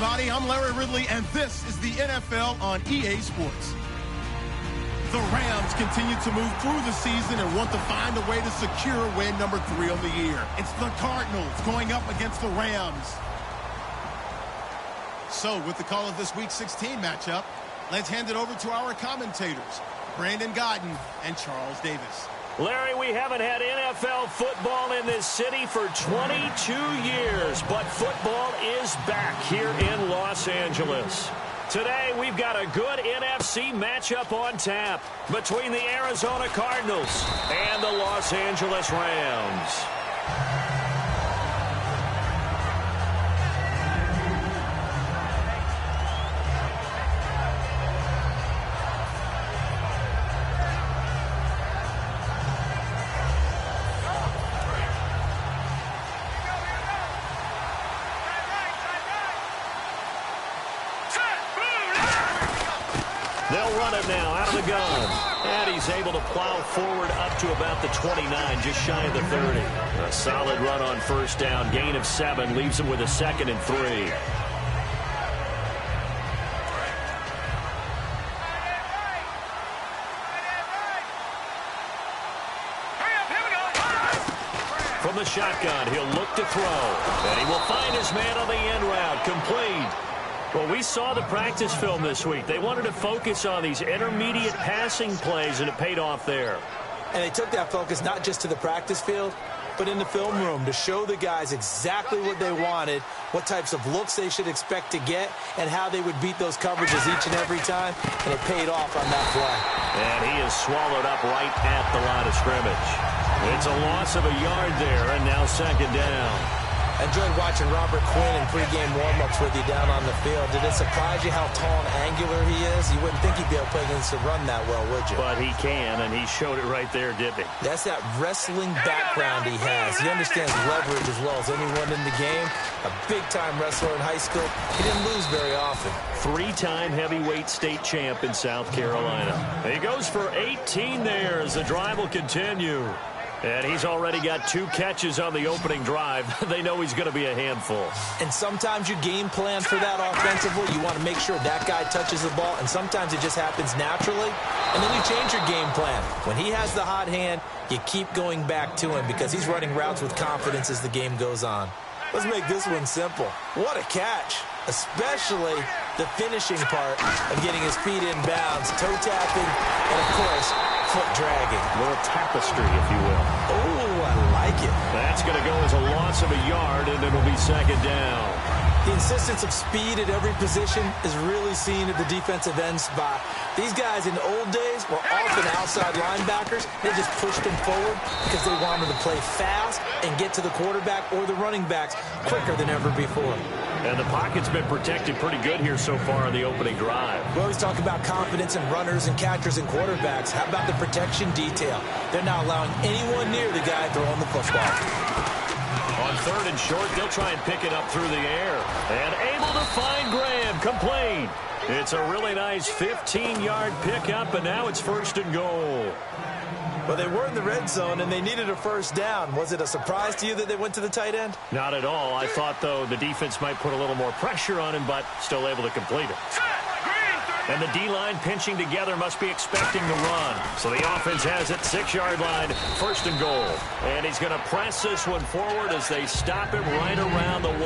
everybody. I'm Larry Ridley, and this is the NFL on EA Sports. The Rams continue to move through the season and want to find a way to secure win number 3 on the year. It's the Cardinals going up against the Rams. So, with the call of this Week 16 matchup, let's hand it over to our commentators, Brandon Gaudin and Charles Davis. Larry, we haven't had NFL football in this city for 22 years, but football is back here in Los Angeles. Today, we've got a good NFC matchup on tap between the Arizona Cardinals and the Los Angeles Rams. They'll run it now out of the gun. And he's able to plow forward up to about the 29, just shy of the 30. A solid run on first down. Gain of 7 leaves him with a 2nd and 3. From the shotgun, he'll look to throw. And he will find his man on the end route. Complete. Well, we saw the practice film this week. They wanted to focus on these intermediate passing plays, and it paid off there. And they took that focus not just to the practice field, but in the film room to show the guys exactly what they wanted, what types of looks they should expect to get, and how they would beat those coverages each and every time, and it paid off on that play. And he is swallowed up right at the line of scrimmage. It's a loss of a yard there, and now 2nd down. I enjoyed watching Robert Quinn in pregame warm-ups with you down on the field. Did it surprise you how tall and angular he is? You wouldn't think he'd be able to play against the run that well, would you? But he can, and he showed it right there, didn't he? That's that wrestling background he has. He understands leverage as well as anyone in the game. A big-time wrestler in high school. He didn't lose very often. 3-time heavyweight state champ in South Carolina. He goes for 18 there as the drive will continue. And he's already got 2 catches on the opening drive. They know he's going to be a handful. And sometimes you game plan for that offensively. You want to make sure that guy touches the ball, and sometimes it just happens naturally. And then you change your game plan. When he has the hot hand, you keep going back to him because he's running routes with confidence as the game goes on. Let's make this one simple. What a catch, especially the finishing part of getting his feet in bounds, toe tapping, and, of course, foot dragging. A little tapestry, if you will. Oh, I like it. That's going to go as a loss of a yard, and it'll be 2nd down. The insistence of speed at every position is really seen at the defensive end spot. These guys in the old days were often outside linebackers. They just pushed them forward because they wanted to play fast and get to the quarterback or the running backs quicker than ever before. And the pocket's been protected pretty good here so far on the opening drive. We always talk about confidence in runners and catchers and quarterbacks. How about the protection detail? They're not allowing anyone near the guy throwing the football. On 3rd and short, they'll try and pick it up through the air. And able to find Graham, complete. It's a really nice 15-yard pickup, and now it's 1st and goal. Well, they were in the red zone, and they needed a first down. Was it a surprise to you that they went to the tight end? Not at all. I thought, though, the defense might put a little more pressure on him, but still able to complete it. And the D-line pinching together must be expecting the run. So the offense has it, 6-yard line, 1st and goal. And he's going to press this one forward as they stop him right around the 1.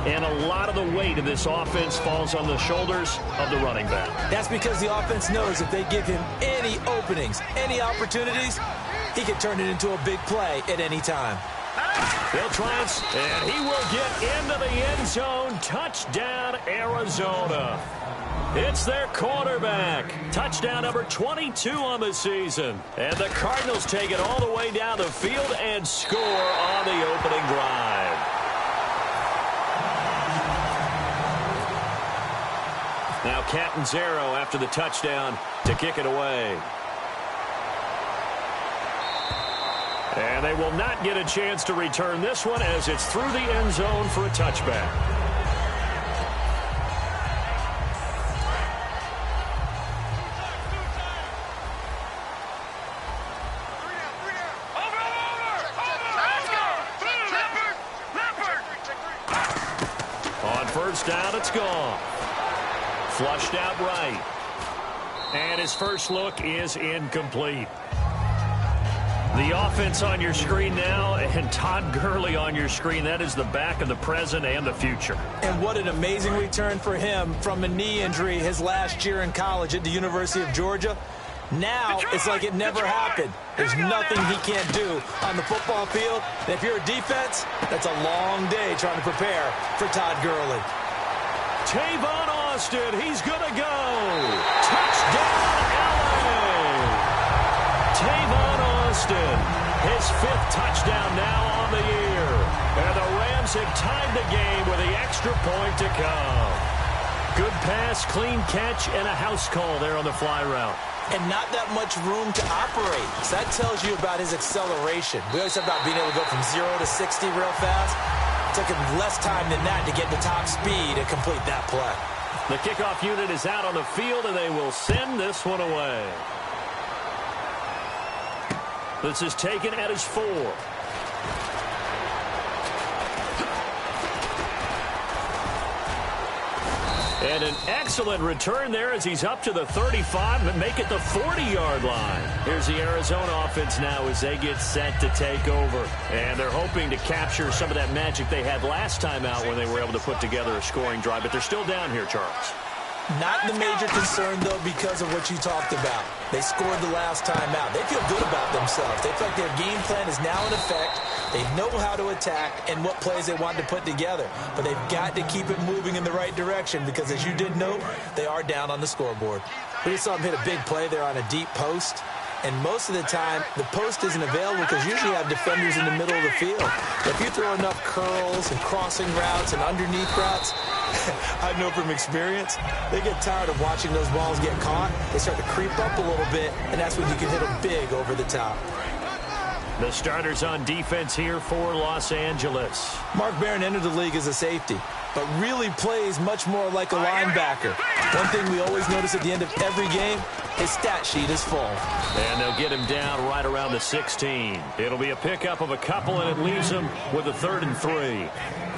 And a lot of the weight of this offense falls on the shoulders of the running back. That's because the offense knows if they give him any openings, any opportunities, he can turn it into a big play at any time. They'll try and he will get into the end zone. Touchdown, Arizona. It's their quarterback. Touchdown number 22 on the season. And the Cardinals take it all the way down the field and score on the opening drive. Now Catanzaro after the touchdown to kick it away. And they will not get a chance to return this one as it's through the end zone for a touchback. down, it's gone. Flushed out right. And his first look is incomplete. The offense on your screen now, and Todd Gurley on your screen. That is the back of the present and the future. And what an amazing return for him from a knee injury his last year in college at the University of Georgia. Now it's like it never happened. There's nothing he can't do on the football field. And if you're a defense, that's a long day trying to prepare for Todd Gurley. Tavon Austin, he's going to go. Touchdown, LA. Tavon Austin, his 5th touchdown now on the year. And the Rams have tied the game with the extra point to come. Good pass, clean catch, and a house call there on the fly route. And not that much room to operate. So that tells you about his acceleration. We always talk about being able to go from 0 to 60 real fast. It took him less time than that to get to top speed and complete that play. The kickoff unit is out on the field, and they will send this one away. This is taken at his 4. And an excellent return there as he's up to the 35 and make it the 40-yard line. Here's the Arizona offense now as they get set to take over. And they're hoping to capture some of that magic they had last time out when they were able to put together a scoring drive. But they're still down here, Charles. Not the major concern, though, because of what you talked about. They scored the last time out. They feel good about themselves. They feel like their game plan is now in effect. They know how to attack and what plays they want to put together. But they've got to keep it moving in the right direction because, as you did note, they are down on the scoreboard. We just saw them hit a big play there on a deep post. And most of the time, the post isn't available because usually you have defenders in the middle of the field. If you throw enough curls and crossing routes and underneath routes, I know from experience, they get tired of watching those balls get caught. They start to creep up a little bit, and that's when you can hit them big over the top. The starters on defense here for Los Angeles. Mark Barron entered the league as a safety, but really plays much more like a linebacker. One thing we always notice at the end of every game, his stat sheet is full. And they'll get him down right around the 16. It'll be a pickup of a couple, and it leaves him with a 3rd and 3.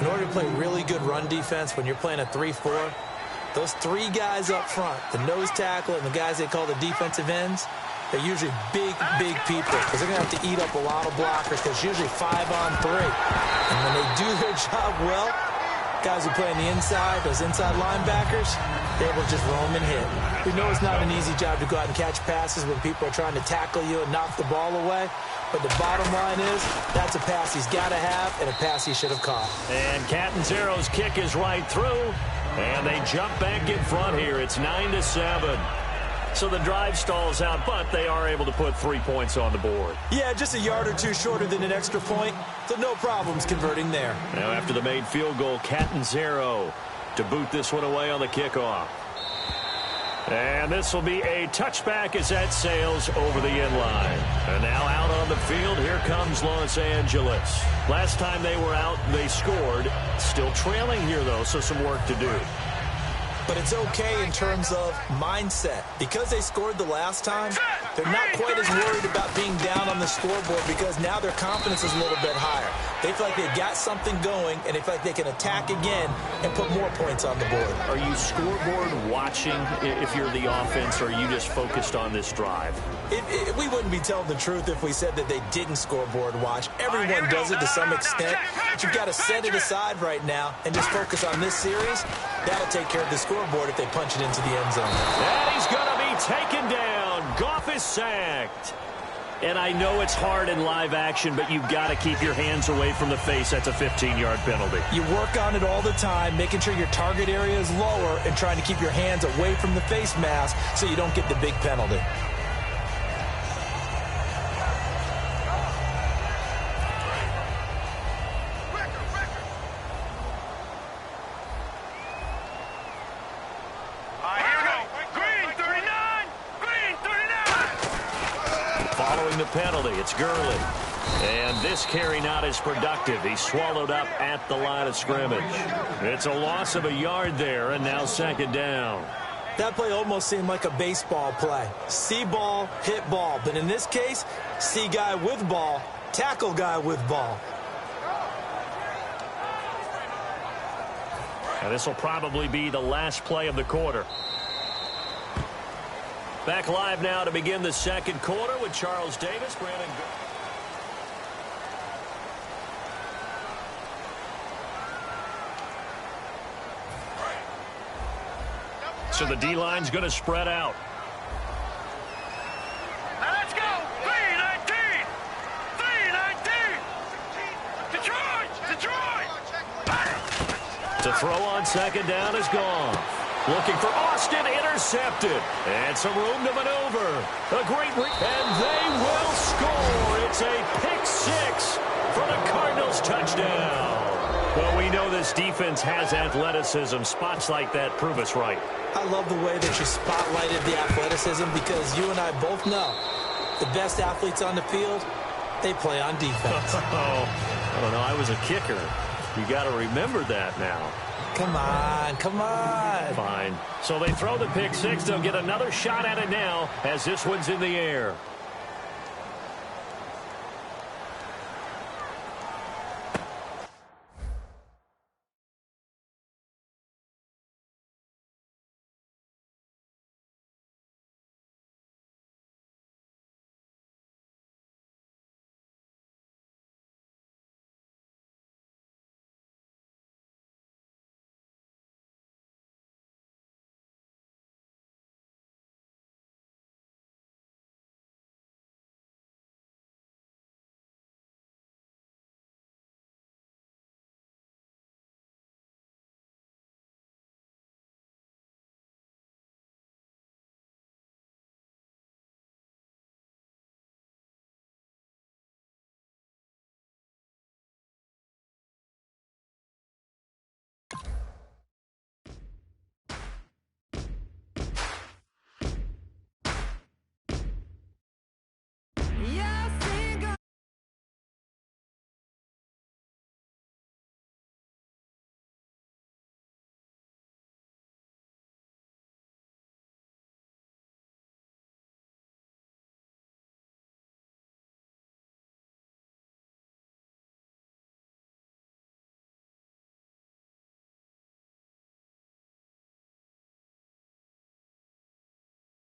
In order to play really good run defense when you're playing a 3-4, those 3 guys up front, the nose tackle and the guys they call the defensive ends, they're usually big people because they're going to have to eat up a lot of blockers because usually 5 on 3. And when they do their job well, guys who play on the inside, those inside linebackers, they're able to just roam and hit. We know it's not an easy job to go out and catch passes when people are trying to tackle you and knock the ball away. But the bottom line is, that's a pass he's got to have and a pass he should have caught. And Catanzaro's kick is right through. And they jump back in front here. It's 9-7. So the drive stalls out, but they are able to put 3 points on the board. Yeah, just a yard or two shorter than an extra point, so no problems converting there. Now after the made field goal, Catanzaro to boot this one away on the kickoff. And this will be a touchback as that sails over the end line. And now out on the field, here comes Los Angeles. Last time they were out, they scored. Still trailing here, though, so some work to do. But it's okay in terms of mindset. Because they scored the last time, they're not quite as worried about being down on the scoreboard because now their confidence is a little bit higher. They feel like they've got something going, and they feel like they can attack again and put more points on the board. Are you scoreboard watching if you're the offense, or are you just focused on this drive? We wouldn't be telling the truth if we said that they didn't scoreboard watch. Everyone does it to some extent. But you've got to set it aside right now and just focus on this series. That'll take care of the scoreboard if they punch it into the end zone. And he's going to be taken down. Goff is sacked. And I know it's hard in live action, but you've got to keep your hands away from the face. That's a 15-yard penalty. You work on it all the time, making sure your target area is lower and trying to keep your hands away from the face mask so you don't get the big penalty. Penalty. It's Gurley. And this carry not as productive. He's swallowed up at the line of scrimmage. It's a loss of a yard there, and now 2nd down. That play almost seemed like a baseball play. See ball, hit ball. But in this case, see guy with ball, tackle guy with ball. And this will probably be the last play of the quarter. Back live now to begin the second quarter with Charles Davis, Brandon. So the D-line's going to spread out. Now let's go. 3-19. 3-19. Detroit. To throw on second down is gone. Looking for Austin, intercepted. And some room to maneuver. A great and they will score. It's a pick six for the Cardinals touchdown. Well, we know this defense has athleticism. Spots like that prove us right. I love the way that you spotlighted the athleticism because you and I both know the best athletes on the field, they play on defense. I don't know. I was a kicker. You got to remember that now. Come on. Fine. So they throw the pick six. They'll get another shot at it now as this one's in the air.